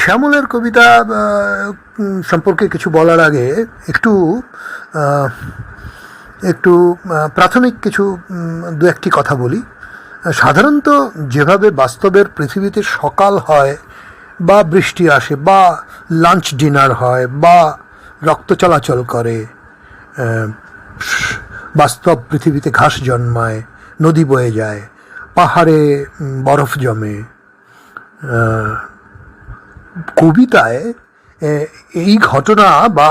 শ্যামলের কবিতা সম্পর্কে কিছু বলার আগে একটু আহ, একটু প্রাথমিক কিছু দু একটি কথা বলি। সাধারণত যেভাবে বাস্তবের পৃথিবীতে সকাল হয় বা বৃষ্টি আসে বা লাঞ্চ ডিনার হয় বা রক্ত চলাচল করে, আহ, বাস্তব পৃথিবীতে ঘাস জন্মায়, নদী বয়ে যায়, পাহাড়ে বরফ জমে, কবিতায় এই ঘটনা বা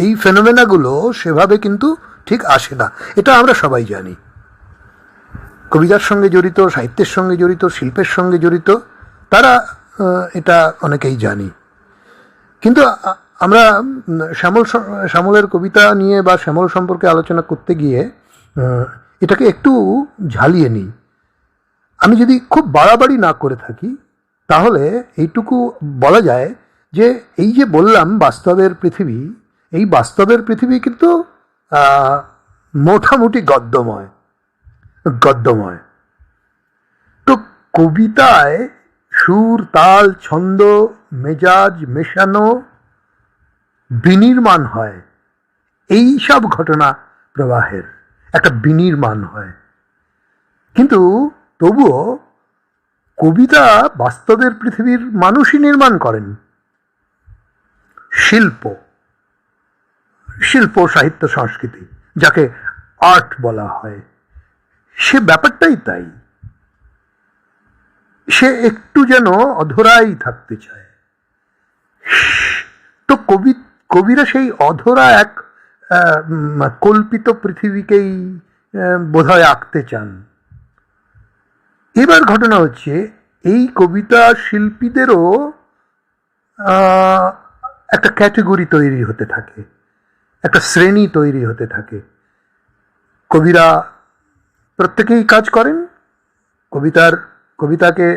এই ফেনোমেনাগুলো সেভাবে কিন্তু ঠিক আসে না। এটা আমরা সবাই জানি। কবিতার সঙ্গে জড়িত, সাহিত্যের সঙ্গে জড়িত, শিল্পের সঙ্গে জড়িত তারা এটা অনেকেই জানি। কিন্তু আমরা শ্যামলের কবিতা নিয়ে বা শ্যামল সম্পর্কে আলোচনা করতে গিয়ে এটাকে একটু ঝালিয়ে নিই। আমি যদি খুব বাড়াবাড়ি না করে থাকি তাহলে এইটুকু বলা যায় যে এই যে বললাম বাস্তবের পৃথিবী, এই বাস্তবের পৃথিবী কিন্তু মোটামুটি গদ্যময়। তো কবিতায় সুর, তাল, ছন্দ, মেজাজ মেশানো, বিনির্মাণ হয়। এই সব ঘটনা প্রবাহের একটা বিনির্মাণ হয়। কিন্তু তবুও কবিতা বাস্তবের পৃথিবীর মানুষই নির্মাণ করেন। শিল্প, সাহিত্য, সংস্কৃতি, যাকে আর্ট বলা হয়, সে ব্যাপারটাই তাই। সে একটু যেন অধরাই থাকতে চায়। তো কবিরা সেই অধরা এক কল্পিত পৃথিবীকেই বোধহয় আঁকতে চান। এবার ঘটনা হচ্ছে এই কবিতা শিল্পীদেরও একটা ক্যাটেগরি তৈরি হতে থাকে, একটা শ্রেণী তৈরি হতে থাকে। কবিরা প্রত্যেকেই কাজ করেন, কবিতাকে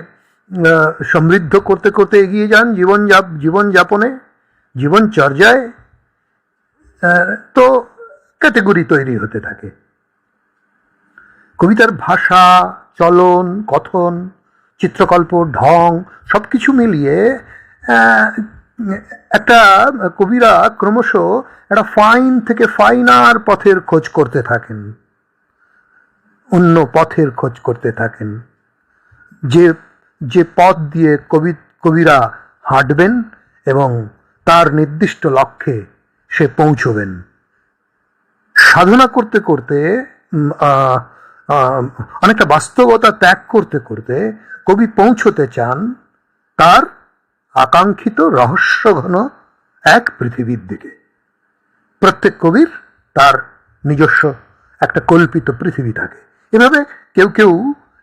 সমৃদ্ধ করতে করতে এগিয়ে যান জীবনযাপনে, জীবনচর্যায়। তো ক্যাটেগরি তৈরি হতে থাকে। কবিতার ভাষা, চলন, কথন, চিত্রকল্প, ঢং সব কিছু মিলিয়ে একটা কবিরা ক্রমশ একটা ফাইন থেকে ফাইনার পথের খোঁজ করতে থাকেন, অন্য পথের খোঁজ করতে থাকেন, যে পথ দিয়ে কবিরা হাঁটবেন এবং তার নির্দিষ্ট লক্ষ্যে সে পৌঁছবেন। সাধনা করতে করতে, অনেকটা বাস্তবতা ত্যাগ করতে করতে কবি পৌঁছতে চান তার আকাঙ্ক্ষিত রহস্যঘন এক পৃথিবীর দিকে। প্রত্যেক কবির তার নিজস্ব একটা কল্পিত পৃথিবী থাকে। এভাবে কেউ কেউ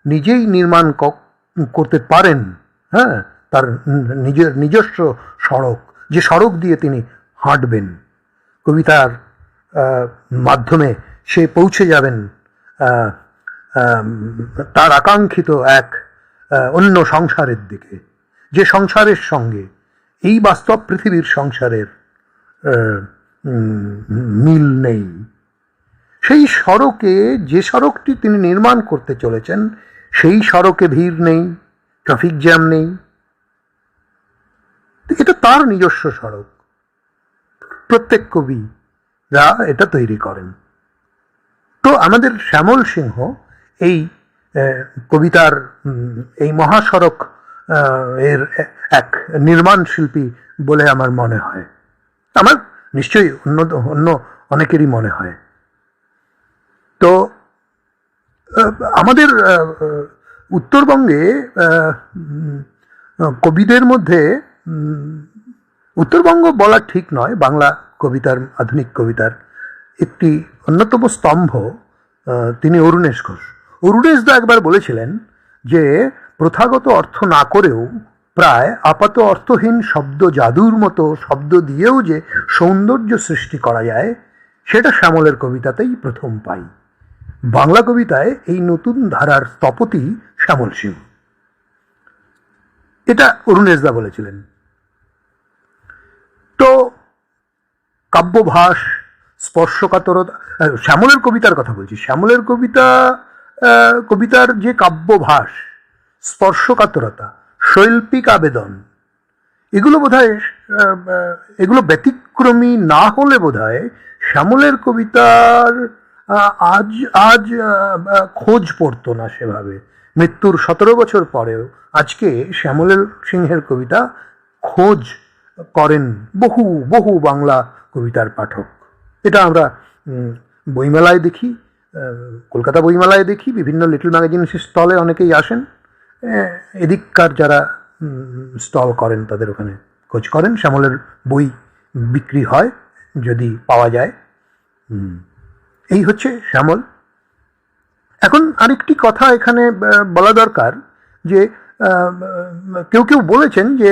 নিজেই নির্মাণ করতে পারেন, হ্যাঁ, তার নিজস্ব সড়ক, যে সড়ক দিয়ে তিনি হাঁটবেন। কবিতার মাধ্যমে সে পৌঁছে যাবেন তার আকাঙ্ক্ষিত এক অন্য সংসারের দিকে, যে সংসারের সঙ্গে এই বাস্তব পৃথিবীর সংসারের মিল নেই। সেই সড়কে, যে সড়কটি তিনি নির্মাণ করতে চলেছেন, সেই সড়কে ভিড় নেই, ট্রাফিক জ্যাম নেই। এটা তার নিজস্ব সড়ক। প্রত্যেক কবিরা এটা তৈরি করেন। তো আমাদের শ্যামল সিংহ এই কবিতার এই মহাসড়ক এর এক নির্মাণ শিল্পী বলে আমার মনে হয়। আমার নিশ্চয়ই অন্য অনেকেরই মনে হয়। তো আমাদের উত্তরবঙ্গে কবিদের মধ্যে, উত্তরবঙ্গ বলা ঠিক নয়, বাংলা কবিতার, আধুনিক কবিতার একটি অন্যতম স্তম্ভ তিনি অরুণেশ ঘোষ। অরুণেশ দা একবার বলেছিলেন যে প্রথাগত অর্থ না করেও প্রায় আপাত অর্থহীন শব্দ জাদুর মতো শব্দ দিয়েও যে সৌন্দর্য সৃষ্টি করা যায়, সেটা শ্যামলের কবিতাতেই প্রথম পাই। বাংলা কবিতায় এই নতুন ধারার স্থপতি শ্যামল সিংহ। এটা অরুণেশ দা বলেছিলেন। তো কাব্যভাস, স্পর্শকাতরতা, শ্যামলের কবিতার কথা বলছি, শ্যামলের কবিতার যে কাব্যভাস, স্পর্শকাতরতা, শৈল্পিক আবেদন, এগুলো বোধহয় এগুলো ব্যতিক্রমী না হলে বোধহয় শ্যামলের কবিতার আজ আজ খোঁজ পড়তো না সেভাবে। মৃত্যুর 17 বছর পরেও আজকে শ্যামল সিংহের কবিতা খোঁজ করেন বহু বহু বাংলা কবিতার পাঠক। এটা আমরা বইমেলায় দেখি, কলকাতা বইমেলায় দেখি, বিভিন্ন লিটল ম্যাগাজিন স্টলে অনেকেই আসেন, এদিককার যারা স্টল করেন তাদের ওখানে খোঁজ করেন, শ্যামলের বই বিক্রি হয় যদি পাওয়া যায়। এই হচ্ছে শ্যামল। এখন আরেকটি কথা এখানে বলা দরকার যে কেউ কেউ বলেছেন যে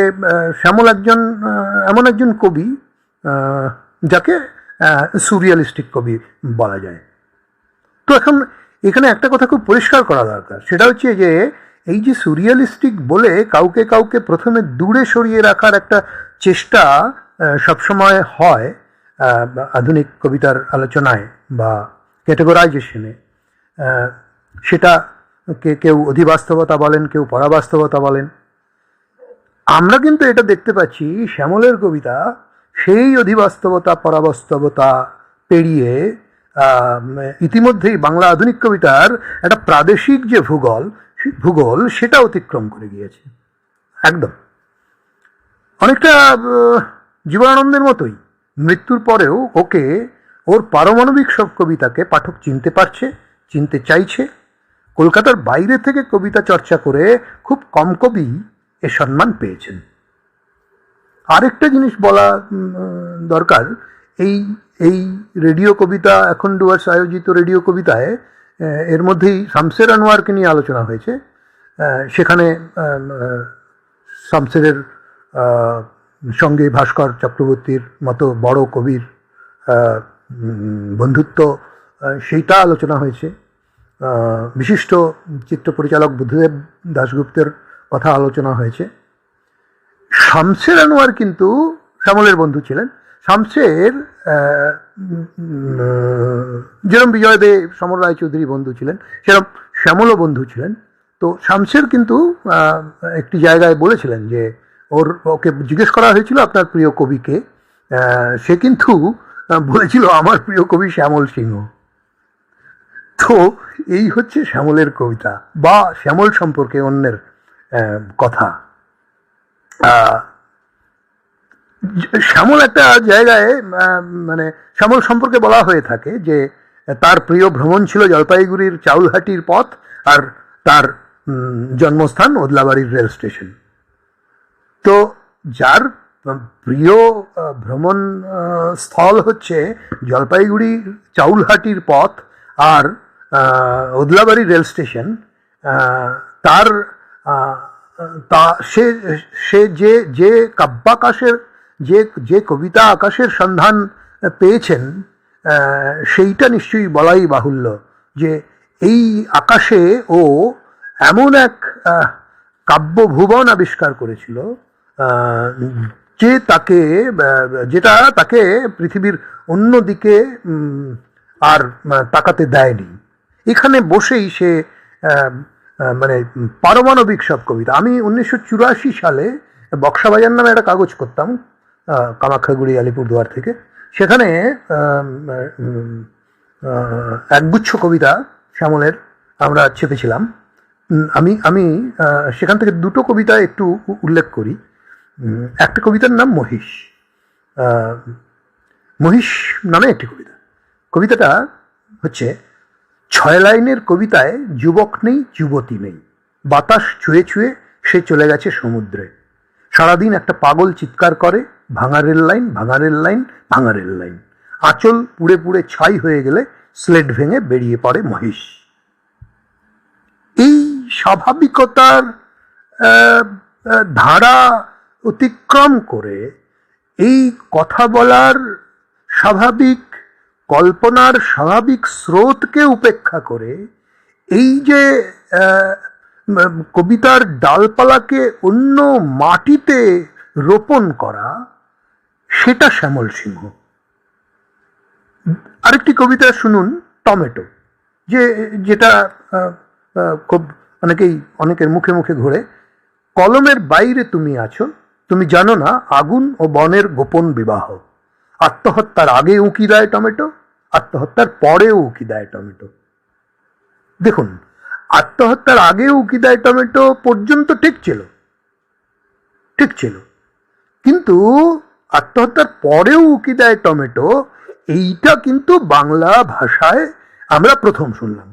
শ্যামল এমন একজন কবি যাকে সুরিয়ালিস্টিক কবি বলা যায়। তো এখন এখানে একটা কথা খুব পরিষ্কার করা দরকার, সেটা হচ্ছে যে এই যে সুরিয়ালিস্টিক বলে কাউকে কাউকে প্রথমে দূরে সরিয়ে রাখার একটা চেষ্টা সবসময় হয় আধুনিক কবিতার আলোচনায় বা ক্যাটেগরাইজেশনে। সেটা কেউ অধিবাস্তবতা বলেন, কেউ পরাবাস্তবতা বলেন। আমরা কিন্তু এটা দেখতে পাচ্ছি শ্যামলের কবিতা সেই অধিবাস্তবতা পরাবাস্তবতা পেরিয়ে ইতিমধ্যেই বাংলা আধুনিক কবিতার একটা প্রাদেশিক যে ভূগোল সেটা অতিক্রম করে গিয়েছে একদম। অনেকটা জীবনানন্দের মতোই মৃত্যুর পরেও ওর পারমাণবিক সব কবিতাকে পাঠক চিনতে পারছে, চিনতে চাইছে। কলকাতার বাইরে থেকে কবিতা চর্চা করে খুব কম কবি এ সম্মান পেয়েছেন। আরেকটা জিনিস বলা দরকার, এই রেডিও কবিতা এখন ডুয়ার্স আয়োজিত রেডিও কবিতায় এর মধ্যেই শামসের আনোয়ারকে নিয়ে আলোচনা হয়েছে। সেখানে শামসেরের সঙ্গে ভাস্কর চক্রবর্তীর মতো বড় কবির বন্ধুত্ব, সেইটা আলোচনা হয়েছে। বিশিষ্ট চিত্র পরিচালক বুদ্ধদেব দাশগুপ্তের কথা আলোচনা হয়েছে। শামসের আনোয়ার কিন্তু শ্যামলের বন্ধু ছিলেন। শামসের যেরকম বিজয় দে, সমর রায়চৌধুরী বন্ধু ছিলেন, সেরকম শ্যামলও বন্ধু ছিলেন। তো শামসের কিন্তু একটি জায়গায় বলেছিলেন যে ওকে জিজ্ঞেস করা হয়েছিল আপনার প্রিয় কবিকে, সে কিন্তু বলেছিল আমার প্রিয় কবি শ্যামল সিংহ। তো এই হচ্ছে শ্যামলের কবিতা বা শ্যামল সম্পর্কে অন্যের কথা। শ্যামল একটা জায়গায় মানে শ্যামল সম্পর্কে বলা হয়ে থাকে যে তার প্রিয় ভ্রমণ ছিল জলপাইগুড়ির চাউলহাটির পথ, আর তার জন্মস্থান ওদলাবাড়ির রেল স্টেশন। তো যার প্রিয় ভ্রমণ স্থল হচ্ছে জলপাইগুড়ি চাউলহাটির পথ আর ওদলাবাড়ি রেল স্টেশন, তার সে যে কাব্যাকাশের যে কবিতা আকাশের সন্ধান পেয়েছেন, সেইটা নিশ্চয়ই বলাই বাহুল্য যে এই আকাশে ও এমন এক কাব্যভুবন আবিষ্কার করেছিল যেটা তাকে পৃথিবীর অন্য দিকে আর তাকাতে দেয়নি। এখানে বসেই সে মানে পারমাণবিক সব কবিতা। আমি 1984 সালে বক্সাবাজার নামে একটা কাগজ করতাম কামাখ্যাগুড়ি আলিপুরদুয়ার থেকে। সেখানে একগুচ্ছ কবিতা শ্যামলের আমরা ছেপেছিলাম। আমি সেখান থেকে দুটো কবিতা একটু উল্লেখ করি। একটা কবিতার নাম মহিষ। মহিষ নামে একটি কবিতাটা হচ্ছে 6 লাইনের কবিতায় যুবক নেই, যুবতী নেই, বাতাস ছুঁয়ে ছুঁয়ে সে চলে গেছে সমুদ্রে। সারাদিন একটা পাগল চিৎকার করে, ভাঙা রেল লাইন, ভাঙা রেল লাইন, ভাঙা রেল লাইন। আঁচল পুড়ে পুড়ে ছাই হয়ে গেলে স্লেট ভেঙে বেরিয়ে পড়ে মহিষ। এই স্বাভাবিকতার ধারা অতিক্রম করে, এই কথা বলার স্বাভাবিক কল্পনার স্বাভাবিক স্রোতকে উপেক্ষা করে এই যে কবিতার ডালপালাকে অন্য মাটিতে রোপণ করা, সেটা শ্যামল সিংহ। আরেকটি কবিতা শুনুন, টমেটো, যেটা খুব অনেকের মুখে মুখে ঘোরে। কলমের বাইরে তুমি আছো, তুমি জানো না আগুন ও বনের গোপন বিবাহ। আত্মহত্যার আগে উঁকি দেয় টমেটো, আত্মহত্যার পরেও উঁকি দেয় টমেটো। দেখুন, আত্মহত্যার আগে উঁকি দেয় টমেটো পর্যন্ত ঠিক ছিল, ঠিক ছিল, কিন্তু আত্মহত্যার পরেও উঁকি দেয় টমেটো, এইটা কিন্তু বাংলা ভাষায় আমরা প্রথম শুনলাম।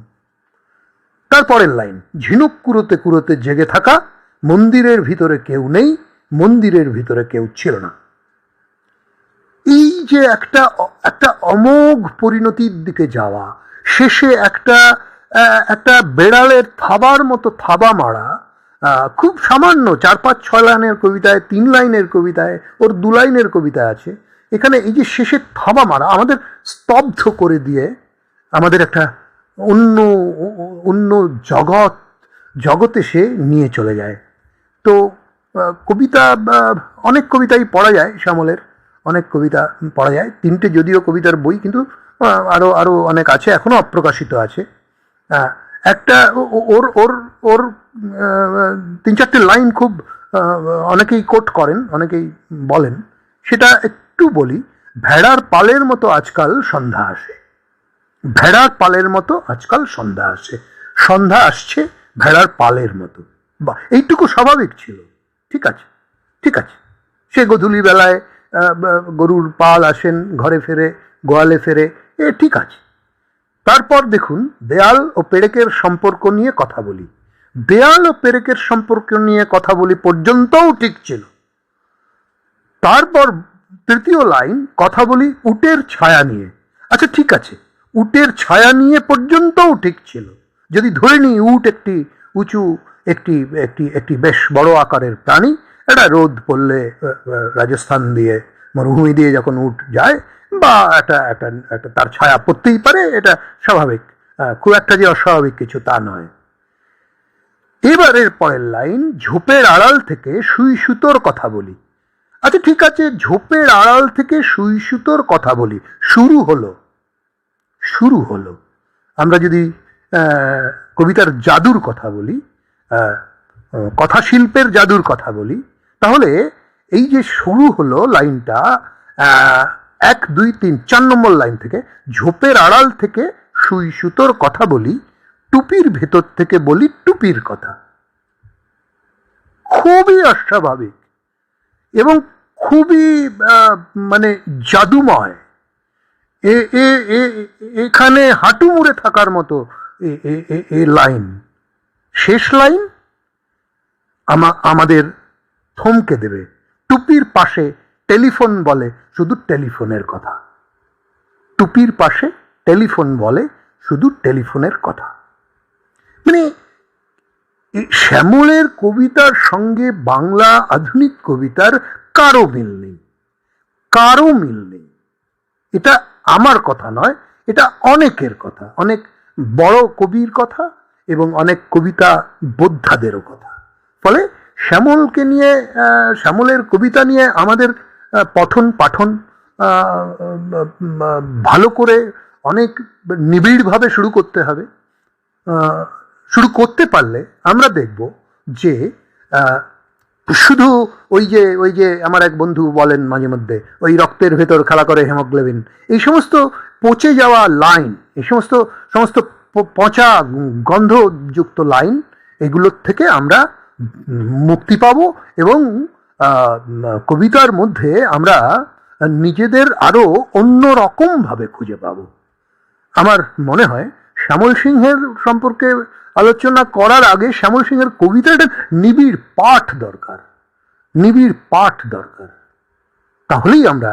তারপরের লাইন, ঝিনুক কুড়োতে কুড়োতে জেগে থাকা, মন্দিরের ভিতরে কেউ নেই, মন্দিরের ভিতরে কেউ ছিল না। এই যে একটা একটা অমোঘ পরিণতির দিকে যাওয়া, শেষে একটা একটা বেড়ালের থাবার মতো থাবা মারা, খুব সামান্য 4-5-6 লাইনের কবিতায়, 3 লাইনের কবিতায়, ওর 2 লাইনের কবিতায় আছে, এখানে এই যে শেষে থাবা মারা আমাদের স্তব্ধ করে দিয়ে আমাদের একটা অন্য অন্য জগতে সে নিয়ে চলে যায়। তো কবিতা, অনেক কবিতাই পড়া যায় শ্যামলের, অনেক কবিতা পড়া যায়। 3টে যদিও কবিতার বই, কিন্তু আরো আরো অনেক আছে, এখনো অপ্রকাশিত আছে। একটা ওর ওর ওর 3-4টে লাইন খুব অনেকেই কোট করেন, অনেকেই বলেন, সেটা একটু বলি। ভেড়ার পালের মতো আজকাল সন্ধ্যা আসে, ভেড়ার পালের মতো আজকাল সন্ধ্যা আসে, সন্ধ্যা আসছে ভেড়ার পালের মতো। বা এইটুকু স্বাভাবিক ছিল, ঠিক আছে, ঠিক আছে। সে গোধূলি বেলায় গরুর পাল আসেন, ঘরে ফেরে, গোয়ালে ফেরে, এ ঠিক আছে। তারপর দেখুন, দেয়াল ও পেরেকের সম্পর্ক নিয়ে কথা বলি, দেয়াল ও পেরেকের সম্পর্ক নিয়ে কথা বলি পর্যন্তও ঠিক ছিল। তারপর 3য় লাইন, কথা বলি উটের ছায়া নিয়ে। আচ্ছা ঠিক আছে, উটের ছায়া নিয়ে পর্যন্তও ঠিক ছিল। যদি ধরে নিই উট একটি উঁচু, একটি একটি একটি বেশ বড় আকারের প্রাণী, এটা রোদ পড়লে রাজস্থান দিয়ে, মরুভূমি দিয়ে যখন উট যায়, বা একটা একটা একটা তার ছায়া পড়তেই পারে, এটা স্বাভাবিক, খুব একটা যে অস্বাভাবিক কিছু তা নয়। এবারের পরের লাইন, ঝোপের আড়াল থেকে সুই সুতোর কথা বলি। আচ্ছা ঠিক আছে, ঝোপের আড়াল থেকে সুই সুতোর কথা বলি, শুরু হলো, শুরু হলো। আমরা যদি কবিতার জাদুর কথা বলি, কথা শিল্পের জাদুর কথা বলি, তাহলে এই যে শুরু হলো লাইনটা, 1, 2, 3, 4 নম্বর লাইন থেকে, ঝোপের আড়াল থেকে সুই সুতোর কথা বলি, টুপির ভেতর থেকে বলি টুপির কথা। খুবই অস্বাভাবিক এবং খুবই মানে জাদুময়। এখানে হাঁটু মুড়ে থাকার মতো এ লাইন, শেষ লাইন আমাদের থমকে দেবে। টুপির পাশে টেলিফোন বলে শুধু টেলিফোনের কথা, টুপির পাশে টেলিফোন বলে শুধু টেলিফোনের কথা। মানে শ্যামলের কবিতার সঙ্গে বাংলা আধুনিক কবিতার কারো মিল নেই, কারো মিল নেই। এটা আমার কথা নয়, এটা অনেকের কথা, অনেক বড় কবির কথা এবং অনেক কবিতা বোদ্ধাদেরও কথা। ফলে শ্যামলকে নিয়ে, শ্যামলের কবিতা নিয়ে আমাদের পঠন পাঠন ভালো করে অনেক নিবিড়ভাবে শুরু করতে হবে। শুরু করতে পারলে আমরা দেখব যে শুধু ওই যে আমার এক বন্ধু বলেন মাঝে মধ্যে, ওই রক্তের ভেতর খেলা করে হেমোগ্লোবিন, এই সমস্ত পচে যাওয়া লাইন, এই সমস্ত সমস্ত পচা গন্ধযুক্ত লাইন, এগুলোর থেকে আমরা মুক্তি পাব এবং কবিতার মধ্যে আমরা নিজেদের আরো অন্য রকম ভাবে খুঁজে পাব। আমার মনে হয় শ্যামল সিংহের সম্পর্কে আলোচনা করার আগে শ্যামল সিংহের কবিতাটা নিবিড় পাঠ দরকার, নিবিড় পাঠ দরকার। তাহলেই আমরা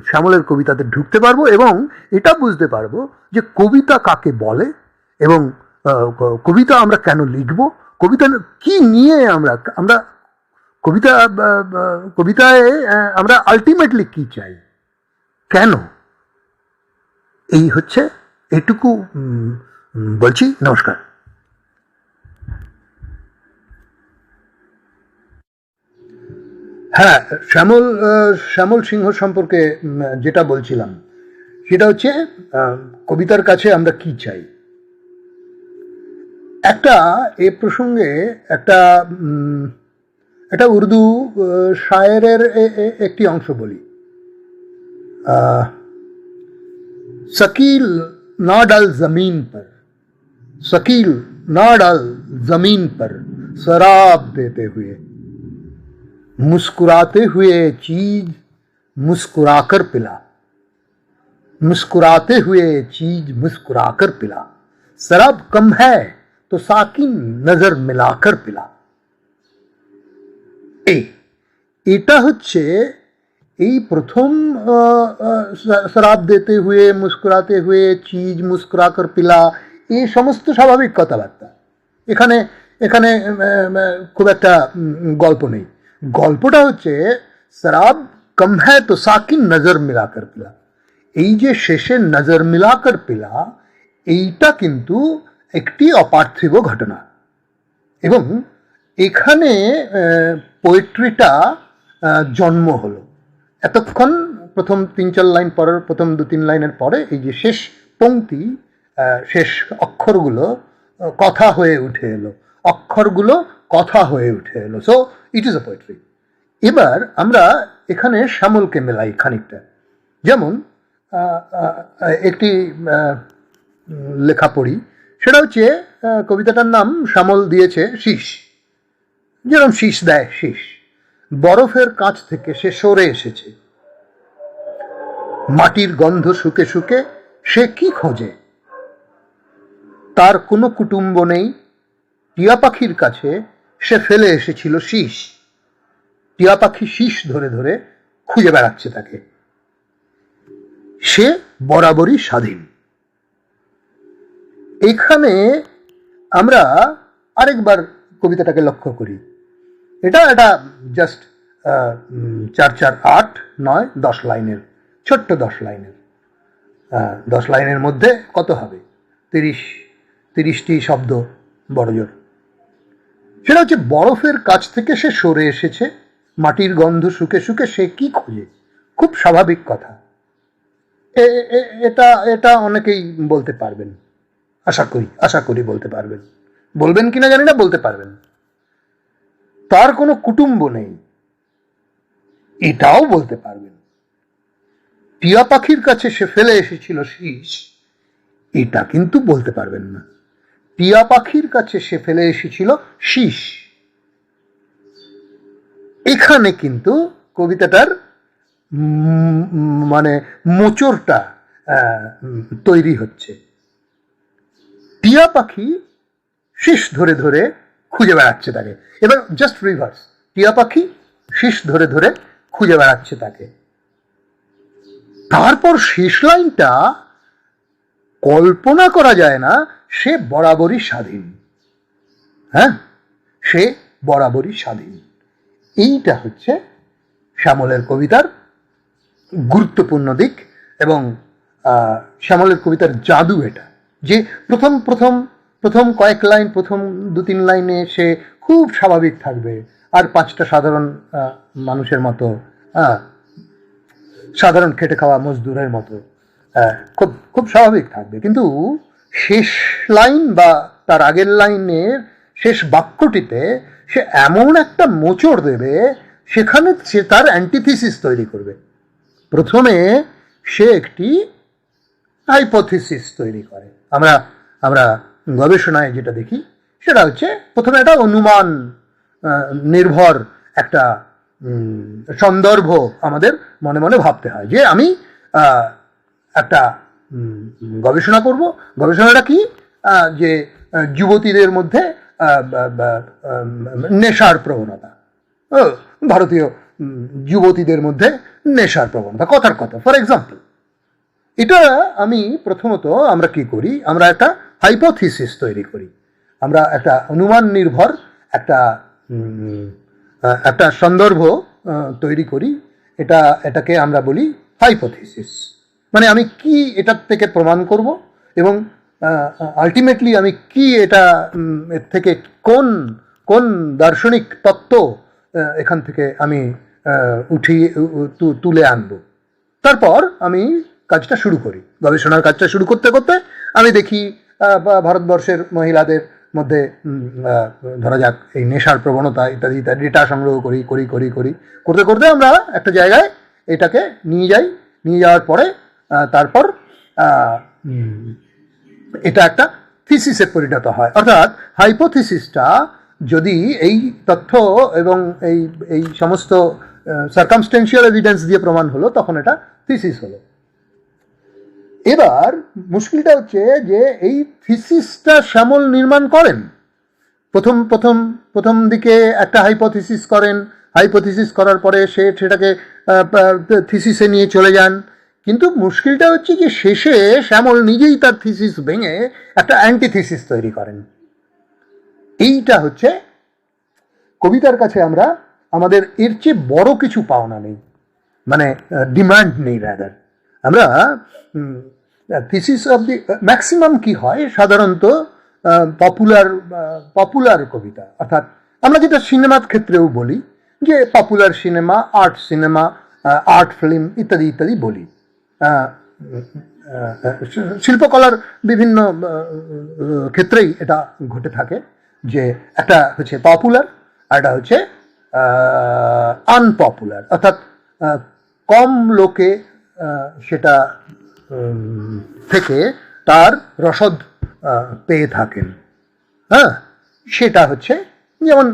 শ্যামলের কবিতাতে ঢুকতে পারবো এবং এটা বুঝতে পারবো যে কবিতা কাকে বলে এবং কবিতা আমরা কেন লিখব, কবিতা কি নিয়ে আমরা আমরা কবিতায় আমরা আলটিমেটলি কি চাই, কেন। এই হচ্ছে, এটুকু বলছি। নমস্কার। হ্যাঁ, শ্যামল সিংহ সম্পর্কে যেটা বলছিলাম সেটা হচ্ছে কবিতার কাছে আমরা কি চাই। একটা এ প্রসঙ্গে একটা এটা উর্দু শায়েরের একটি অংশ বলি। शकील ना डल जमीन पर, शकील ना डल जमीन पर शराब देते हुए, मुस्कुराते हुए चीज मुस्कुराकर पिला, मुस्कुराते हुए चीज मुस्कुराकर पिला, शराब कम है तो साकिन नजर मिलाकर पिला। এটা হচ্ছে এই প্রথম শরাব দিতে হুয়ে, মুস্কুরাতে হুয়ে, চিজ মুস্কুরা কর পিলা, এই সমস্ত স্বাভাবিক কথাবার্তা। এখানে এখানে খুব একটা গল্প নেই। গল্পটা হচ্ছে শরাব কম হ্যায় তো সাকিন নজর মিলাকর পিলা। এই যে শেষে নজর মিলাকর পিলা, এইটা কিন্তু একটি অপার্থিব ঘটনা, এবং এখানে পোয়েট্রিটা জন্ম হলো। এতক্ষণ প্রথম 3-4 লাইন পরের, প্রথম 2-3 লাইনের পরে এই যে শেষ পংক্তি, শেষ অক্ষরগুলো কথা হয়ে উঠে এলো, অক্ষরগুলো কথা হয়ে উঠে এলো। So it is a poetry. এবার আমরা এখানে শ্যামলকে মেলাই খানিকটা। যেমন একটি লেখা পড়ি, সেটা হচ্ছে কবিতাটার নাম শ্যামল দিয়েছে শীষ। যেরকম শীষ দেয়, শীষ। বরফের কাছ থেকে সে সরে এসেছে, মাটির গন্ধ শুকে শুকে সে কি খোঁজে, তার কোনো কুটুম্ব নেই, টিয়া পাখির কাছে সে ফেলে এসেছিল শীষ, টিয়া পাখি শীষ ধরে ধরে খুঁজে বেড়াচ্ছে তাকে, সে বরাবরই স্বাধীন। এখানে আমরা আরেকবার কবিতাটাকে লক্ষ্য করি। এটা জাস্ট 4, 8, 9, 10 লাইনের, ছোট্ট 10 লাইনের। 10 লাইনের মধ্যে কত হবে? 30টি শব্দ বড় জোর। সেটা হচ্ছে বরফের কাছ থেকে সে সরে এসেছে, মাটির গন্ধ শুকে শুকে সে কি খোঁজে। খুব স্বাভাবিক কথা। এটা অনেকেই বলতে পারবেন, আশা করি বলতে পারবেন। বলবেন কিনা জানি না, বলতে পারবেন। তার কোনো কুটুম্ব নেই, এটাও বলতে পারবেন। টিয়া পাখির কাছে সে ফেলে এসেছিল শীষ, এটা কিন্তু বলতে পারবেন না। টিয়া পাখির কাছে সে ফেলে এসেছিল শীষ। এখানে কিন্তু কবিতাটার মানে মোচড়টা তৈরি হচ্ছে। টিয়া পাখি শীষ ধরে ধরে খুঁজে বেড়াচ্ছে তাকে। এবার জাস্ট রিভার্স, টিয়া পাখি শীষ ধরে ধরে খুঁজে বেড়াচ্ছে তাকে। তারপর শেষ লাইনটা কল্পনা করা যায় না, সে বরাবরই স্বাধীন। হ্যাঁ, সে বরাবরই স্বাধীন। এইটা হচ্ছে শ্যামলের কবিতার গুরুত্বপূর্ণ দিক, এবং শ্যামলের কবিতার জাদু এটা, যে প্রথম কয়েক লাইন, প্রথম 2-3 লাইনে সে খুব স্বাভাবিক থাকবে, আর 5টা সাধারণ মানুষের মতো, সাধারণ খেটে খাওয়া মজদুরের মতো খুব খুব স্বাভাবিক থাকবে। কিন্তু শেষ লাইন বা তার আগের লাইনের শেষ বাক্যটিতে সে এমন একটা মোচড় দেবে, সেখানে সে তার অ্যান্টিথিসিস তৈরি করবে। প্রথমে সে একটি হাইপোথিসিস তৈরি করে। আমরা গবেষণায় যেটা দেখি সেটা হচ্ছে, প্রথমে একটা অনুমান নির্ভর একটা সন্দর্ভ আমাদের মনে মনে ভাবতে হয়, যে আমি একটা গবেষণা করব। গবেষণাটা কি? যে যুবতীদের মধ্যে নেশার প্রবণতা, ভারতীয় যুবতীদের মধ্যে নেশার প্রবণতা, কথার কথা। ফর এক্সাম্পল, এটা আমি প্রথমত আমরা কি করি, আমরা একটা হাইপোথিসিস তৈরি করি, আমরা একটা অনুমান নির্ভর একটা সন্দর্ভ তৈরি করি। এটাকে আমরা বলি হাইপোথিসিস। মানে আমি কি এটার থেকে প্রমাণ করব, এবং আলটিমেটলি আমি কি এটা এর থেকে কোন দার্শনিক তত্ত্ব এখান থেকে আমি তুলে আনব। তারপর আমি কাজটা শুরু করি, গবেষণার কাজটা শুরু করতে করতে আমি দেখি ভারতবর্ষের মহিলাদের মধ্যে ধরা যাক এই নেশার প্রবণতা ইত্যাদি ইত্যাদি ডেটা সংগ্রহ করি করি করি করি করতে করতে আমরা একটা জায়গায় এটাকে নিয়ে যাই, নিয়ে যাওয়ার পরে তারপর এটা একটা থিসিসে পরিণত হয়। অর্থাৎ হাইপোথিসিসটা যদি এই তথ্য এবং এই এই সমস্ত সার্কামস্টেন্সিয়াল এভিডেন্স দিয়ে প্রমাণ হলো, তখন এটা থিসিস হলো। এবার মুশকিলটা হচ্ছে যে এই থিসিসটা শ্যামল নির্মাণ করেন। প্রথম দিকে একটা হাইপোথিসিস করেন, হাইপোথিসিস করার পরে সেটাকে থিসিসে নিয়ে চলে যান। কিন্তু মুশকিলটা হচ্ছে যে শেষে শ্যামল নিজেই তার থিসিস ভেঙে একটা অ্যান্টিথিসিস তৈরি করেন। এইটা হচ্ছে কবিতার কাছে আমাদের এর চেয়ে বড় কিছু পাওনা নেই, মানে ডিমান্ড নেই। রাদার আমরা থিসিস অফ দি ম্যাক্সিমাম কি হয় সাধারণত পপুলার কবিতা, অর্থাৎ আমরা যেটা সিনেমার ক্ষেত্রেও বলি যে পপুলার সিনেমা, আর্ট ফিল্ম ইত্যাদি ইত্যাদি বলি। শিল্পকলার বিভিন্ন ক্ষেত্রেই এটা ঘটে থাকে যে একটা হচ্ছে পপুলার আর একটা হচ্ছে আনপপুলার, অর্থাৎ কম লোকে সেটা থেকে তার রসদ পেয়ে থাকেন। হ্যাঁ, সেটা হচ্ছে যেমন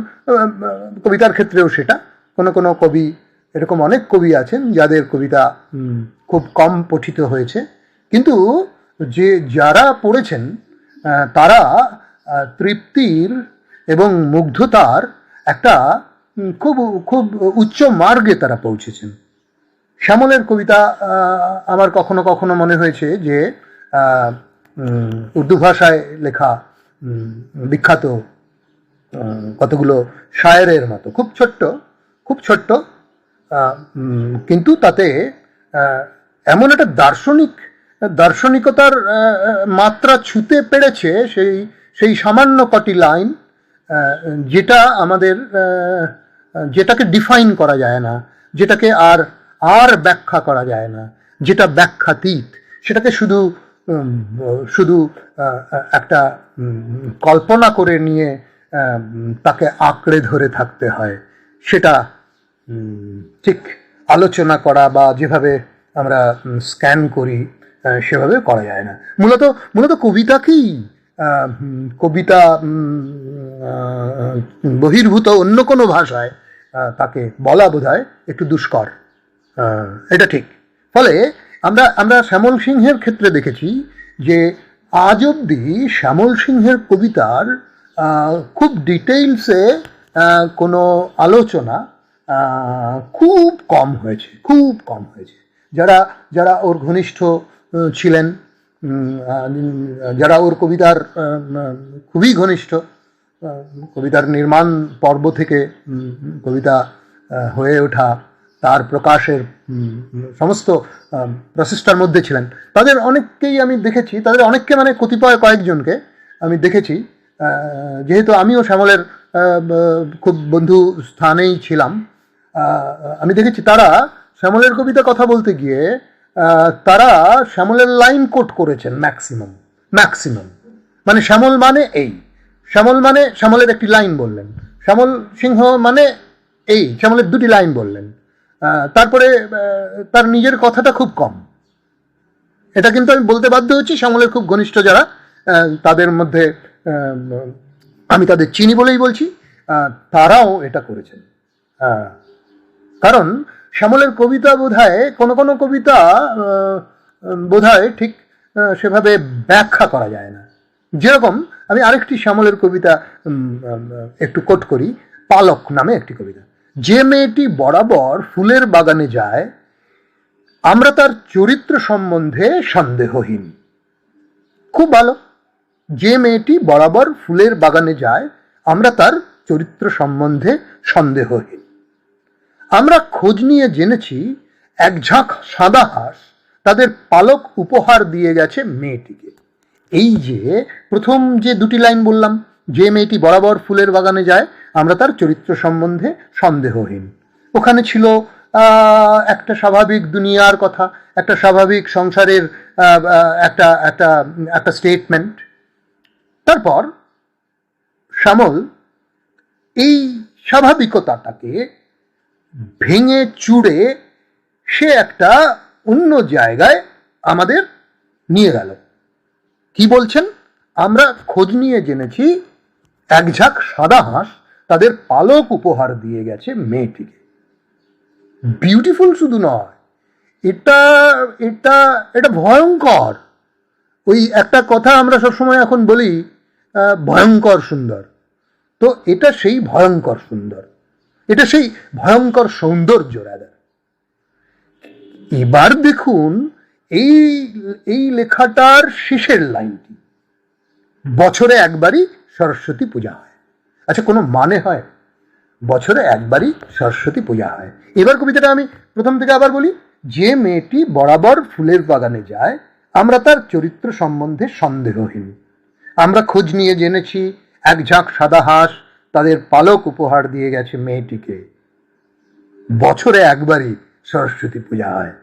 কবিতার ক্ষেত্রেও সেটা কোনো কবি, এরকম অনেক কবি আছেন যাদের কবিতা খুব কম পঠিত হয়েছে, কিন্তু যারা পড়েছেন তারা তৃপ্তির এবং মুগ্ধতার একটা খুব খুব উচ্চ মার্গে তারা পৌঁছেছেন। শ্যামলের কবিতা আমার কখনো কখনো মনে হয়েছে যে উর্দু ভাষায় লেখা বিখ্যাত কতগুলো শায়েরের মতো, খুব ছোট্ট, কিন্তু তাতে এমন একটা দার্শনিকতার মাত্রা ছুঁতে পেরেছে সেই সামান্য কটি লাইন, যেটাকে ডিফাইন করা যায় না, যেটাকে আর ব্যাখ্যা করা যায় না, যেটা ব্যাখ্যাতীত, সেটাকে শুধু একটা কল্পনা করে নিয়ে তাকে আঁকড়ে ধরে থাকতে হয়। সেটা ঠিক আলোচনা করা বা যেভাবে আমরা স্ক্যান করি সেভাবে করা যায় না। মূলত কবিতা বহির্ভূত অন্য কোনো ভাষায় তাকে বলা বোধহয় একটু দুষ্কর, এটা ঠিক। ফলে আমরা শ্যামল সিংহের ক্ষেত্রে দেখেছি যে আজ অবধি শ্যামল সিংহের কবিতার খুব ডিটেইলসে কোনো আলোচনা খুব কম হয়েছে। যারা ওর ঘনিষ্ঠ ছিলেন, যারা ওর কবিতার খুবই ঘনিষ্ঠ, কবিতার নির্মাণ পর্ব থেকে কবিতা হয়ে ওঠা, তার প্রকাশের সমস্ত প্রসেসটার মধ্যে ছিলেন, তাদের অনেককেই আমি দেখেছি, তাদের অনেককে মানে কয়েকজনকে আমি দেখেছি, যেহেতু আমিও শ্যামলের খুব বন্ধু স্থানেই ছিলাম। আমি দেখেছি তারা শ্যামলের কবিতা কথা বলতে গিয়ে তারা শ্যামলের লাইন কোট করেছেন ম্যাক্সিমাম, মানে শ্যামল মানে এই, শ্যামলের একটি লাইন বললেন, শ্যামল সিংহ মানে এই, শ্যামলের দুটি লাইন বললেন, তারপরে তার নিজের কথাটা খুব কম। এটা কিন্তু আমি বলতে বাধ্য হচ্ছি, শ্যামলের খুব ঘনিষ্ঠ যারা, তাদের মধ্যে আমি তাদের চিনি বলেই বলছি, তারাও এটা করেছেন। কারণ শ্যামলের কবিতা বোধহয় কোনো কবিতা বোধহয় ঠিক সেভাবে ব্যাখ্যা করা যায় না। যেরকম আমি আরেকটি শ্যামলের কবিতা একটু কোট করি, পালক নামে একটি কবিতা। যে মেয়েটি বরাবর ফুলের বাগানে যায়, আমরা তার চরিত্র সম্বন্ধে সন্দেহহীন। খুব ভালো। যে মেয়েটি বরাবর ফুলের বাগানে যায়, আমরা তার চরিত্র সম্বন্ধে সন্দেহহীন। আমরা খোঁজ নিয়ে জেনেছি এক ঝাঁক সাদা হাঁস তাদের পালক উপহার দিয়ে গেছে মেয়েটিকে। এই যে প্রথম যে দুটি লাইন বললাম, যে মেয়েটি বরাবর ফুলের বাগানে যায়, আমরা তার চরিত্র সম্বন্ধে সন্দেহহীন, ওখানে ছিল একটা স্বাভাবিক দুনিয়ার কথা, একটা স্বাভাবিক সংসারের একটা স্টেটমেন্ট। তারপর শ্যামল এই স্বাভাবিকতাটাকে ভেঙে চুড়ে সে একটা অন্য জায়গায় আমাদের নিয়ে গেল। কি বলছেন? আমরা খোঁজ নিয়ে জেনেছি এক ঝাঁক সাদা হাঁস তাদের পালক উপহার দিয়ে গেছে মেয়েটিকে। বিউটিফুল শুধু নয়, এটা এটা এটা ভয়ঙ্কর। ওই একটা কথা আমরা সবসময় এখন বলি, ভয়ঙ্কর সুন্দর। তো এটা সেই ভয়ঙ্কর সুন্দর, এটা সেই ভয়ঙ্কর সৌন্দর্য রাদার। এবার দেখুন এই এই লেখাটার শেষের লাইনটি, বছরে একবারই সরস্বতী পূজা হয়। আচ্ছা, কোনো মানে হয়? বছরে একবারই সরস্বতী পূজা হয়। এবার কবিতাটা আমি প্রথম থেকে আবার বলি। যে মেয়েটি বরাবর ফুলের বাগানে যায়, আমরা তার চরিত্র সম্বন্ধে সন্দেহহীন। আমরা খোঁজ নিয়ে জেনেছি এক ঝাঁক সাদা হাঁস তাদের পালক উপহার দিয়ে গেছে মেয়েটিকে। বছরে একবারই সরস্বতী পূজা হয়।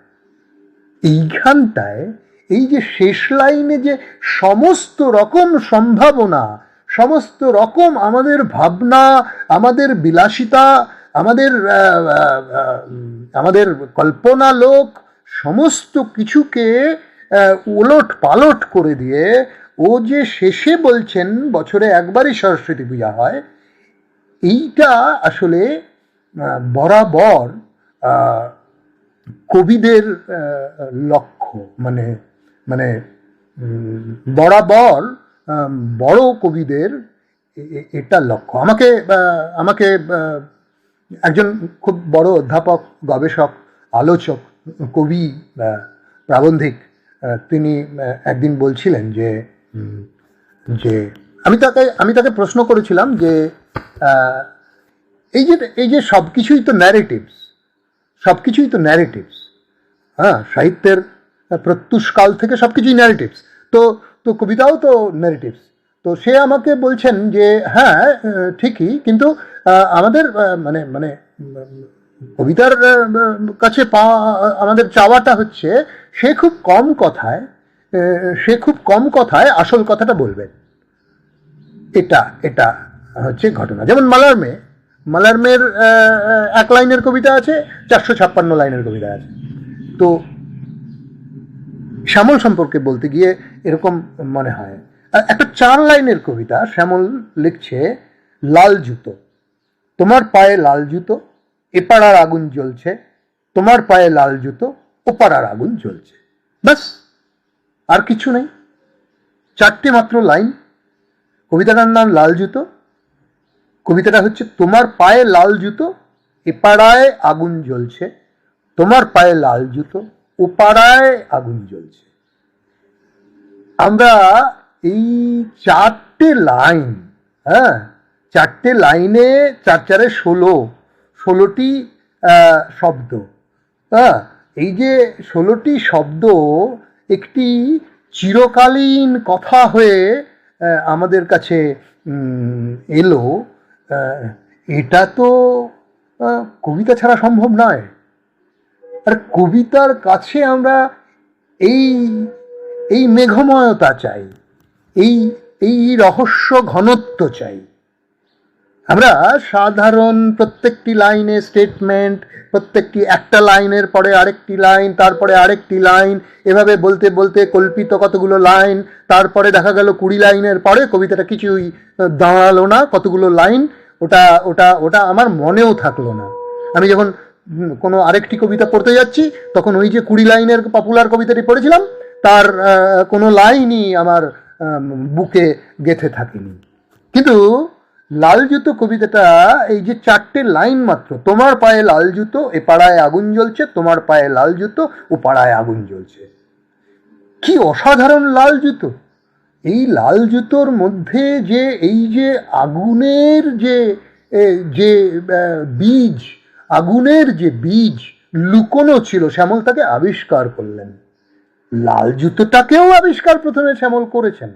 এইখানটায় এই যে শেষ লাইনে যে সমস্ত রকম সম্ভাবনা, সমস্ত রকম আমাদের ভাবনা, আমাদের বিলাসিতা, আমাদের আমাদের কল্পনা লোক, সমস্ত কিছুকে ওলট পালট করে দিয়ে ও যে শেষে বলছেন বছরে একবারই সরস্বতী পূজা হয়, এইটা আসলে বরাবর কবিদের লক্ষ্য। মানে মানে বরাবর বড় কবিদের এটা লক্ষ্য। আমাকে আমাকে একজন খুব বড় অধ্যাপক, গবেষক, আলোচক, কবি, প্রাবন্ধিক, তিনি একদিন বলছিলেন যে যে আমি তাকে প্রশ্ন করেছিলাম যে এই যে সব কিছুই তো ন্যারেটিভস, সব কিছুই তো ন্যারেটিভস। হ্যাঁ, সাহিত্যের প্রত্যুষকাল থেকে সব কিছুই ন্যারেটিভস, তো তো কবিতাও তো ন্যারেটিভস। তো সে আমাকে বলছেন যে হ্যাঁ ঠিকই, কিন্তু আমাদের মানে মানে কবিতার কাছে আমাদের চাওয়াটা হচ্ছে সে খুব কম কথায় আসল কথাটা বলবেন। এটা হচ্ছে ঘটনা। যেমন মালারমের 1 লাইনের কবিতা আছে, 456 লাইনের কবিতা আছে। তো শ্যামল সম্পর্কে বলতে গিয়ে এরকম মনে হয়। একটা 4 লাইনের কবিতা, শ্যামল লিখছে লাল জুতো, তোমার পায়ে লাল জুতো, এপাড়ার আগুন জ্বলছে, তোমার পায়ে লাল জুতো, ওপাড়ার আগুন জ্বলছে। ব্যাস, আর কিছু নেই। 4টে মাত্র লাইন। কবিতাটার নাম লাল জুতো। কবিতাটা হচ্ছে তোমার পায়ে লাল জুতো, এপাড়ায় আগুন জ্বলছে, তোমার পায়ে লাল জুতো, ওপাড়ায় আগুন জ্বলছে। আমরা এই 4টে লাইন, হ্যাঁ, 4টে লাইনে 4 4 16টি শব্দ। হ্যাঁ, এই যে 16টি শব্দ একটি চিরকালীন কথা হয়ে আমাদের কাছে এলো, এটা তো কবিতা ছাড়া সম্ভব নয়। আর কবিতার কাছে আমরা এই এই মেঘময়তা চাই, এই রহস্য ঘনত্ব চাই। আমরা সাধারণ প্রত্যেকটি লাইনে স্টেটমেন্ট, প্রত্যেকটি একটা লাইনের পরে আরেকটি লাইন, তারপরে আরেকটি লাইন, এভাবে বলতে বলতে কল্পিত কতগুলো লাইন, তারপরে দেখা গেল 20 লাইনের পরে কবিতাটা কিছুই দাঁড়ালো না, কতগুলো লাইন, ওটা ওটা ওটা আমার মনেও থাকলো না। আমি যখন কোনো আরেকটি কবিতা পড়তে যাচ্ছি তখন ওই যে 20 লাইনের পপুলার কবিতাটি পড়েছিলাম তার কোনো লাইনই আমার বুকে গেঁথে থাকেনি। কিন্তু লাল জুতো কবিতাটা এই যে 4টে লাইন মাত্র, তোমার পায়ে লাল জুতো, এ পাড়ায় আগুন জ্বলছে, তোমার পায়ে লাল জুতো, ও পাড়ায় আগুন জ্বলছে। কি অসাধারণ লাল জুতো! এই লাল জুতোর মধ্যে যে এই যে আগুনের যে বীজ, আগুনের যে বীজ লুকোনো ছিল, শ্যামল তাকে আবিষ্কার করলেন। লাল জুতোটাকেও আবিষ্কার প্রথমে শ্যামল করেছেন,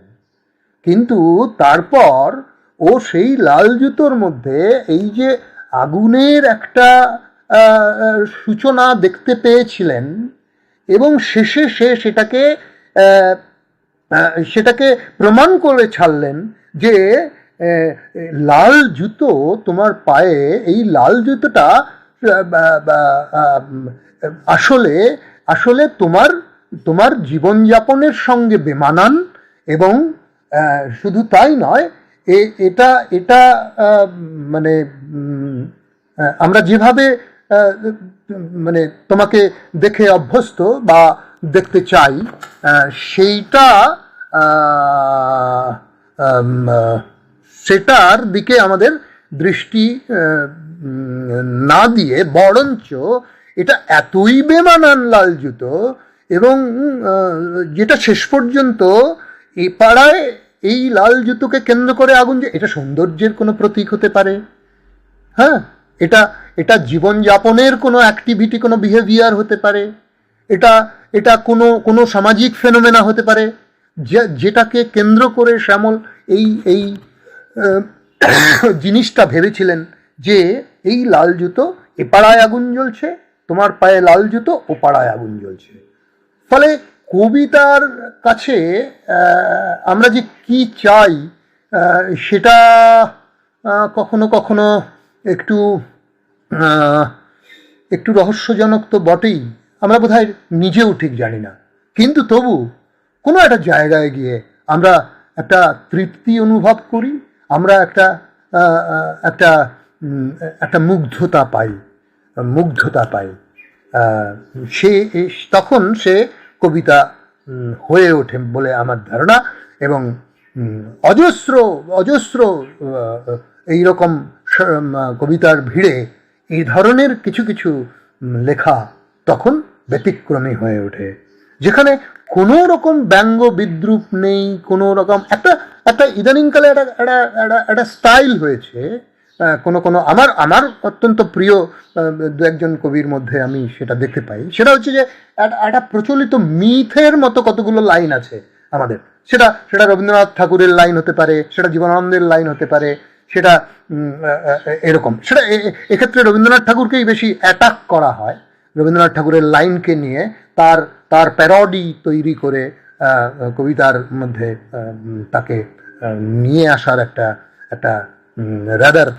কিন্তু তারপর ও সেই লাল জুতোর মধ্যে এই যে আগুনের একটা সূচনা দেখতে পেয়েছিলেন, এবং শেষে সে সেটাকে প্রমাণ করে ছাড়লেন যে লাল জুতো তোমার পায়ে, এই লাল জুতোটা আসলে আসলে তোমার তোমার জীবনযাপনের সঙ্গে বেমানান। এবং শুধু তাই নয়, এটা এটা মানে আমরা যেভাবে মানে তোমাকে দেখে অভ্যস্ত বা দেখতে চাই, সেইটা সেটার দিকে আমাদের দৃষ্টি না দিয়ে বরঞ্চ এটা এতই বেমানান লাল জুতো, এবং যেটা শেষ পর্যন্ত এ পাড়ায় এই লাল জুতোকে কেন্দ্র করে আগুন, যে এটা সৌন্দর্যের কোনো প্রতীক হতে পারে, হ্যাঁ, এটা এটা জীবনযাপনের কোনো অ্যাক্টিভিটি, কোনো বিহেভিয়ার হতে পারে, এটা এটা কোনো কোনো সামাজিক ফেনোমেনা হতে পারে, যেটাকে কেন্দ্র করে শ্যামল এই এই জিনিসটা ভেবেছিলেন যে এই লাল জুতো এ পাড়ায় আগুন জ্বলছে, তোমার পায়ে লাল জুতো ও পাড়ায় আগুন জ্বলছে। ফলে কবিতার কাছে আমরা যে কি চাই সেটা কখনো কখনো একটু একটু রহস্যজনক তো বটেই, আমরা বোধহয় নিজেও ঠিক জানি না, কিন্তু তবু কোনো একটা জায়গায় গিয়ে আমরা একটা তৃপ্তি অনুভব করি, আমরা একটা একটা একটা মুগ্ধতা পাই। সে তখন সে কবিতা হয়ে ওঠে বলে আমার ধারণা। এবং অজস্র অজস্র এইরকম কবিতার ভিড়ে এই ধরনের কিছু কিছু লেখা তখন ব্যতিক্রমী হয়ে ওঠে, যেখানে কোনো রকম ব্যঙ্গ বিদ্রুপ নেই, কোনো রকম একটা একটা ইদানিংকালে একটা স্টাইল হয়েছে। কোনো কোনো আমার আমার অত্যন্ত প্রিয় দু একজন কবির মধ্যে আমি সেটা দেখতে পাই, সেটা হচ্ছে যে একটা প্রচলিত মিথের মতো কতগুলো লাইন আছে আমাদের, সেটা সেটা রবীন্দ্রনাথ ঠাকুরের লাইন হতে পারে, সেটা জীবনানন্দের লাইন হতে পারে, সেটা এরকম, সেটা এক্ষেত্রে রবীন্দ্রনাথ ঠাকুরকেই বেশি অ্যাটাক করা হয়, রবীন্দ্রনাথ ঠাকুরের লাইনকে নিয়ে তার তার প্যারডি তৈরি করে কবিতার মধ্যে তাকে নিয়ে আসার একটা একটা রাদার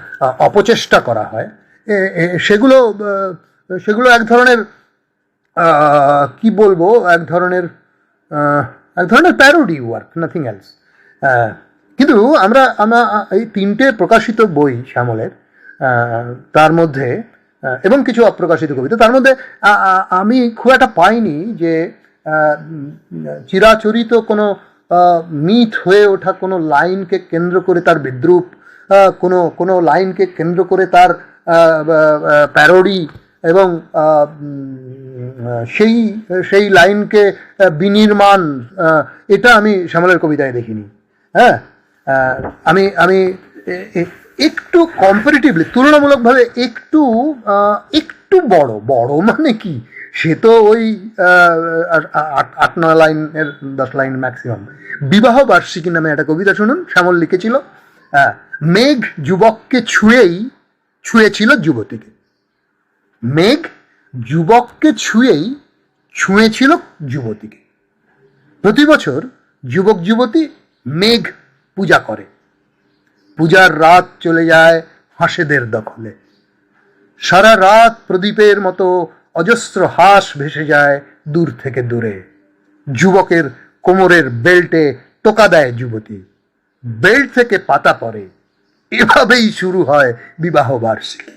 অপচেষ্টা করা হয়। সেগুলো সেগুলো এক ধরনের কি বলবো, এক ধরনের প্যারোডি ওয়ার্ক, নাথিং এলস। কিন্তু আমরা এই তিনটে প্রকাশিত বই শ্যামলের, তার মধ্যে এবং কিছু অপ্রকাশিত কবিতা, তার মধ্যে আমি খুব একটা পাইনি যে চিরাচরিত কোনো মিথ হয়ে ওঠা কোনো লাইনকে কেন্দ্র করে তার বিদ্রুপ, কোনো কোনো লাইনকে কেন্দ্র করে তার প্যারোডি, এবং সেই সেই লাইনকে বিনির্মাণ, এটা আমি শ্যামলের কবিতায় দেখিনি। হ্যাঁ, আমি আমি একটু কম্পারেটিভলি, তুলনামূলকভাবে একটু একটু বড় বড় মানে কি, সে তো ওই 8-9 লাইনের 10 লাইন ম্যাক্সিমাম। বিবাহ বার্ষিকী নামে একটা কবিতা শুনুন, শ্যামল লিখেছিল, মেঘ যুবককে ছুঁয়েছিল যুবতীকে। মেঘ যুবককে ছুঁয়েছিল যুবতীকে। প্রতি বছর যুবক যুবতী মেঘ পূজা করে, পূজার রাত চলে যায় হাঁসেদের দখলে। সারা রাত প্রদীপের মতো অজস্র হাঁস ভেসে যায় দূর থেকে দূরে। যুবকের কোমরের বেল্টে টোকা দেয় যুবতী, বেল্ট থেকে পাতা পড়ে। এভাবেই শুরু হয় বিবাহ বার্ষিকী।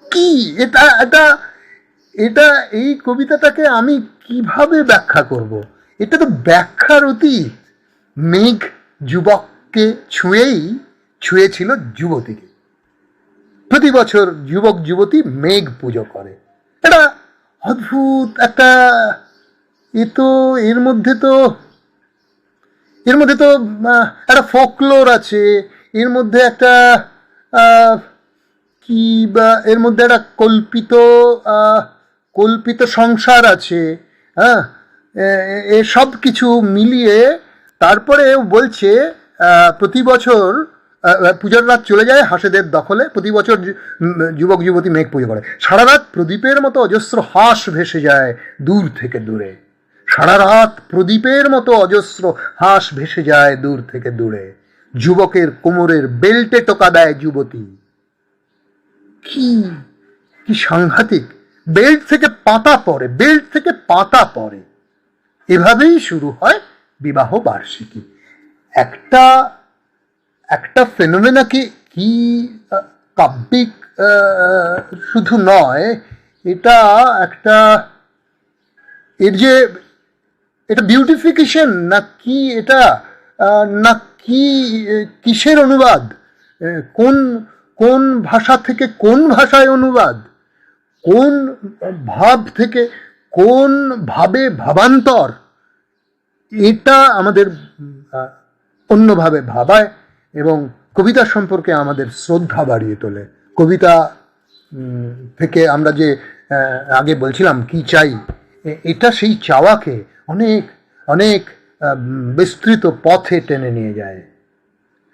কি এটা এটা এটা এই কবিতাটাকে আমি কিভাবে ব্যাখ্যা করব? এটা তো ব্যাখ্যার অতীত। মেঘ যুবককে ছুঁয়েছিল যুবতীকে। প্রতি বছর যুবক যুবতী মেঘ পুজো করে। এটা অদ্ভুত একটা, এর মধ্যে তো একটা ফোকলোর আছে, এর মধ্যে একটা কি বা এর মধ্যে একটা কল্পিত সংসার আছে। হ্যাঁ, এসব কিছু মিলিয়ে তারপরে বলছে প্রতি বছর পূজার রাত চলে যায় হাঁসেদের দখলে, প্রতি বছর যুবক যুবতী মেঘ পুজো করে। সারা রাত প্রদীপের মতো অজস্র হাঁস ভেসে যায় দূর থেকে দূরে। সারা রাত প্রদীপের মতো অজস্র হাঁস ভেসে যায় দূর থেকে দূরে। যুবকের কোমরের বেল্টে টোকা দেয় যুবতী। কি কি সাংঘাতিক! বেল্ট থেকে পাতা পড়ে, বেল্ট থেকে পাতা পড়ে। এভাবেই শুরু হয় বিবাহ বার্ষিকী। একটা একটা ফেনোমেনা কি কাব্যিক শুধু নয়, এটা একটা, এর যে এটা বিউটিফিকেশন না কি, এটা না কি, কিসের অনুবাদ, কোন কোন ভাষা থেকে কোন ভাষায় অনুবাদ, কোন ভাব থেকে কোন ভাবে ভাবান্তর, এটা আমাদের অন্যভাবে ভাবায় এবং কবিতা সম্পর্কে আমাদের শ্রদ্ধা বাড়িয়ে তোলে। কবিতা থেকে আমরা যে আগে বলছিলাম কি চাই, এটা সেই চাওয়াকে অনেক অনেক বিস্তৃত পথে টেনে নিয়ে যায়।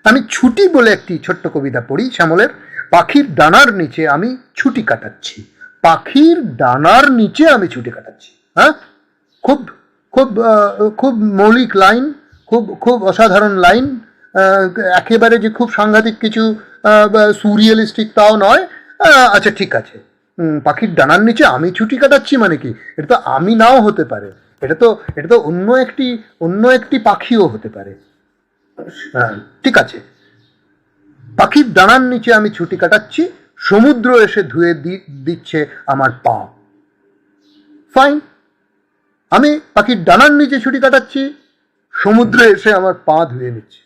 আমি ছুটি বলে একটি ছোট্ট কবিতা পড়ি শ্যামলের। পাখির ডানার নিচে আমি ছুটি কাটাচ্ছি, পাখির ডানার নিচে আমি ছুটি কাটাচ্ছি। হ্যাঁ, খুব খুব খুব মৌলিক লাইন, খুব খুব অসাধারণ লাইন, একেবারে যে খুব সাংঘাতিক কিছু সুরিয়ালিস্টিক তাও নয়। আচ্ছা ঠিক আছে, পাখির ডানার নিচে আমি ছুটি কাটাচ্ছি মানে কি, এটা তো আমি নাও হতে পারে, এটা তো অন্য একটি পাখিও হতে পারে। ঠিক আছে, পাখির ডানার নিচে আমি ছুটি কাটাচ্ছি, সমুদ্র এসে ধুয়ে দিচ্ছে আমার পা। ফাইন, আমি পাখির ডানার নিচে ছুটি কাটাচ্ছি, সমুদ্র এসে আমার পা ধুয়ে নিচ্ছে।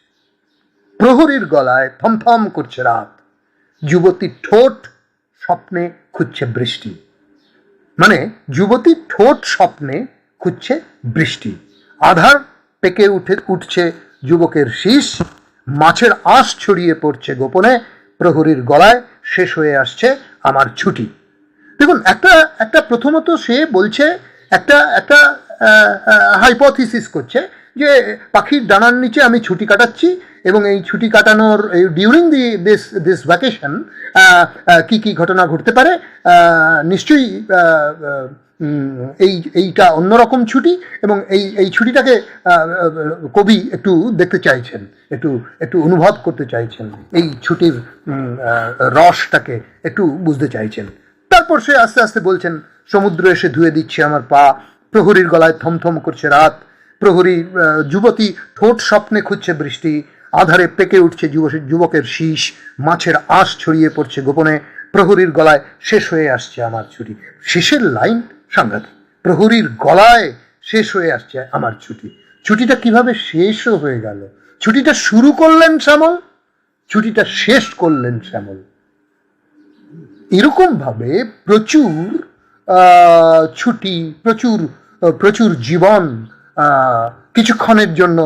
প্রহরীর গলায় থমথম করছে রাত, যুবতীর ঠোঁট স্বপ্নে খুঁজছে বৃষ্টি। মানে যুবতীর ঠোঁট স্বপ্নে খুঁজছে বৃষ্টি। আধার পেকে উঠছে যুবকের শীষ, মাছের আঁশ ছড়িয়ে পড়ছে গোপনে, প্রহরীর গলায় শেষ হয়ে আসছে আমার ছুটি। দেখুন, একটা প্রথমত সে বলছে, একটা হাইপোথিসিস করছে যে পাখির ডানার নিচে আমি ছুটি কাটাচ্ছি এবং এই ছুটি কাটানোর ডিউরিং দিস ভ্যাকেশন কি কি ঘটনা ঘটতে পারে। নিশ্চয়ই এইটা অন্যরকম ছুটি এবং এই ছুটিটাকে কবি একটু দেখতে চাইছেন, একটু অনুভব করতে চাইছেন, এই ছুটির রসটাকে একটু বুঝতে চাইছেন। তারপর সে আস্তে আস্তে বলছেন, সমুদ্র এসে ধুয়ে দিচ্ছে আমার পা, প্রহরীর গলায় থমথম করছে রাত, প্রহরী যুবতী ঠোঁট স্বপ্নে খুঁজছে বৃষ্টি, আধারে পেকে উঠছে যুবকের শীষ, মাছের আঁশ ছড়িয়ে পড়ছে গোপনে, প্রহরীর গলায় শেষ হয়ে আসছে আমার ছুটি। শেষের লাইন সাংঘাতিক, প্রহরীর গলায় শেষ হয়ে আসছে আমার ছুটি। ছুটিটা কিভাবে শেষও হয়ে গেল? ছুটিটা শুরু করলেন শ্যামল, ছুটিটা শেষ করলেন শ্যামল। এরকম ভাবে প্রচুর ছুটি, প্রচুর জীবন কিছুক্ষণের জন্য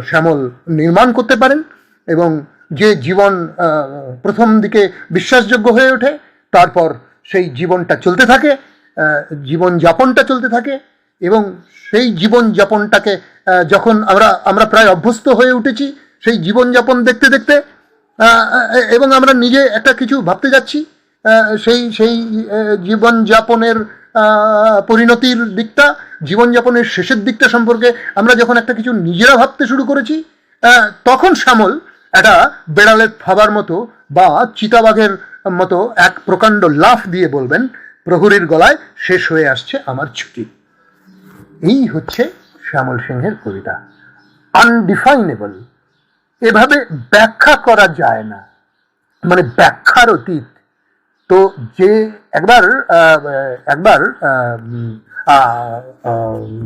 শ্যামল নির্মাণ করতে পারেন এবং যে জীবন প্রথম দিকে বিশ্বাসযোগ্য হয়ে ওঠে, তারপর সেই জীবনটা চলতে থাকে, জীবনযাপনটা চলতে থাকে এবং সেই জীবনযাপনটাকে যখন আমরা প্রায় অভ্যস্ত হয়ে উঠেছি সেই জীবনযাপন দেখতে দেখতে এবং আমরা নিজে একটা কিছু ভাবতে যাচ্ছি, সেই জীবনযাপনের পরিণতির দিকটা, জীবনযাপনের শেষের দিকটা সম্পর্কে আমরা যখন একটা কিছু নিজেরা ভাবতে শুরু করেছি, তখন শ্যামল একটা বেড়ালের থাবার মতো বা চিতাবাঘের মতো এক প্রকাণ্ড লাফ দিয়ে বলবেন, প্রহরীর গলায় শেষ হয়ে আসছে আমার ছুটি। এই হচ্ছে শ্যামল সিংহের কবিতা। আনডিফাইনেবল, এভাবে ব্যাখ্যা করা যায় না, মানে ব্যাখ্যার অতীত। তো যে একবার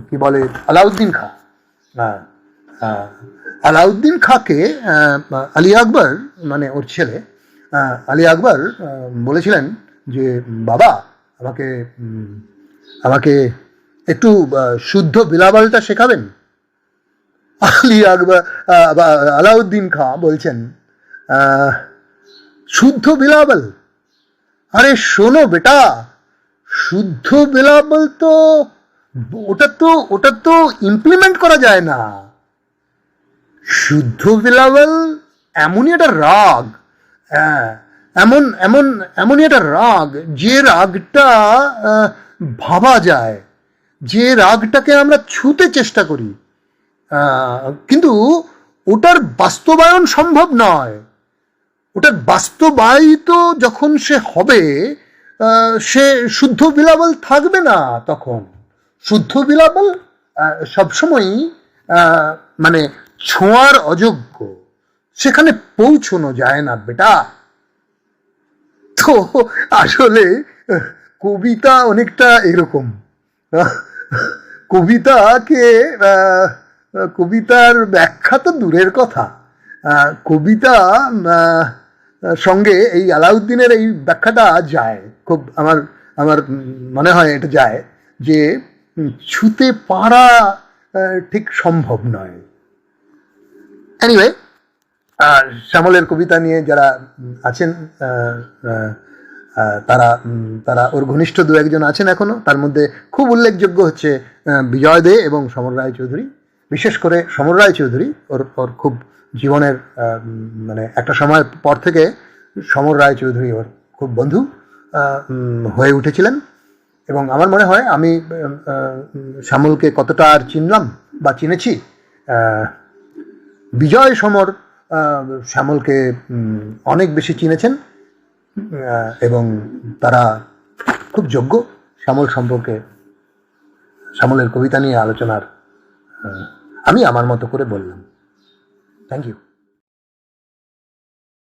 কি বলে আলাউদ্দিন খাঁকে আলী আকবর, মানে ওর ছেলে আলী আকবর বলেছিলেন যে বাবা আমাকে একটু শুদ্ধ বিলাবলটা শেখাবেন। আলাউদ্দিন খাঁ বলছেন, শুদ্ধ বিলাবল? আরে শোনো বেটা, শুদ্ধ বিলাবল তো ওটা তো ইমপ্লিমেন্ট করা যায় না। শুদ্ধ বিলাবল এমনই একটা রাগ, এমনই একটা রাগ, যে রাগটা ভাবা যায়, যে রাগটাকে আমরা ছুতে চেষ্টা করি, কিন্তু ওটার বাস্তবায়ন সম্ভব নয়। ওটার বাস্তবায়িত যখন সে হবে, সে শুদ্ধ বিলাবল থাকবে না। তখন শুদ্ধ বিলাবল সবসময়ই মানে ছোঁয়ার অযোগ্য, সেখানে পৌঁছনো যায় না বেটা। তো আসলে কবিতা অনেকটা এরকম। কবিতাকে কবিতার ব্যাখ্যা তো দূরের কথা, কবিতা সঙ্গে এই আলাউদ্দিনের এই ব্যাখ্যাটা যায় খুব, আমার আমার মনে হয় এটা যায় যে ছুতে পারা ঠিক সম্ভব নয়। এনিওয়ে, শ্যামলের কবিতা নিয়ে যারা আছেন তারা তারা ওর ঘনিষ্ঠ দু একজন আছেন এখনো, তার মধ্যে খুব উল্লেখযোগ্য হচ্ছে বিজয় দে এবং সমর রায়চৌধুরী। বিশেষ করে সমর রায়চৌধুরী ওর খুব জীবনের মানে একটা সময় পর থেকে সমর রায়চৌধুরী ওর খুব বন্ধু হয়ে উঠেছিলেন। এবং আমার মনে হয় আমি শ্যামলকে কতটা আর চিনলাম বা চিনেছি, বিজয় সমর শ্যামলকে অনেক বেশি চিনেছেন এবং তারা খুব যোগ্য শ্যামল সম্পর্কে শ্যামলের কবিতা নিয়ে আলোচনার। আমি আমার মতো করে বললাম। Thank you.